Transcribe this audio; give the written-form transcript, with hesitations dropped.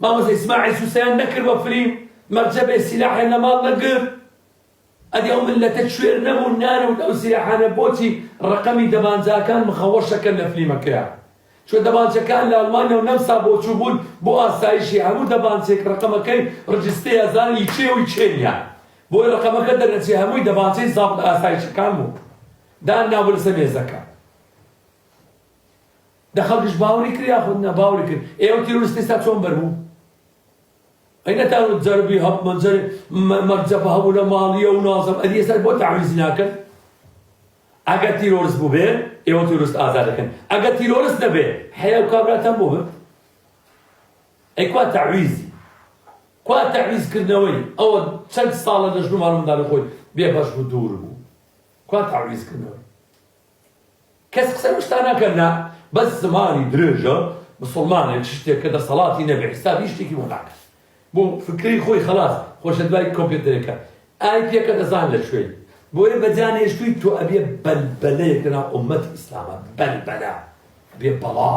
مامۆستا ئیسماعیل سوسەیان نەکرد بە فریم مەرجەبێ سیلاحیان لە ماڵ نەگرت ئەدی ئەو ملەتە کوێر نەبوون نانەوت ئەو سیلاحانە بۆچی ڕقەمی دەبانجاکان مخەوەشەکەن لە فلیمەکەیە چۆ دەبانچەکان لە ئەڵمانیا و نەمسا بۆچوو بوون بۆ ئاسایشی هەموو دەبانچێک ڕقەمەکەی ڕجستەی ئەزانی چێ و چێنیان بۆی ڕقەمەکە دەرنەچێ هەمووی دەبانچەی زابط ئاسایشەکان بوو دان ناو لەسەر مێزەکە دە خەڵکیش باوەڕی کرد یاخود نەباوەڕی کرد ئێوە تیرۆریستی ئێستا چۆن بەربوو ئەینەتان جەربی هەبمەنجەر مەرجەبە هەبوو لە ماڵیە و نازم ئەدی ئێستا بۆ تعویزی ناکەن ئەگەر تیرۆریست بوو بێ ئێوە تیرۆریست ئازاد دەکەن ئەگەر تیرۆریست نەبێ حەیە و کابراتان بۆ بن ئەی کوا تعویزی کوا تعویزکردنەوەی ئەوە چەند ساڵە لە ژنو ماڵ خۆی بێبەش بوو دوور بوو کوا تعویزکردنەوەی کەس قسە شتا ناکەن نا بەس زمانی درێژە مسڵمانێک شتێک کە دەسەڵاتی نەبێ حسابی شتێکی بۆ ناکەن بۆ فکری خۆی خلاص خۆشە دوای کۆمپیوتەرەکە ئای پێکە دەزان لە شوێن بۆیە بەجانێشتووی تۆ ئەبێ بەلبەلەیەک لەناو ئوممەتی ئیسلامە بەلبەلە ئەبێ بەڵا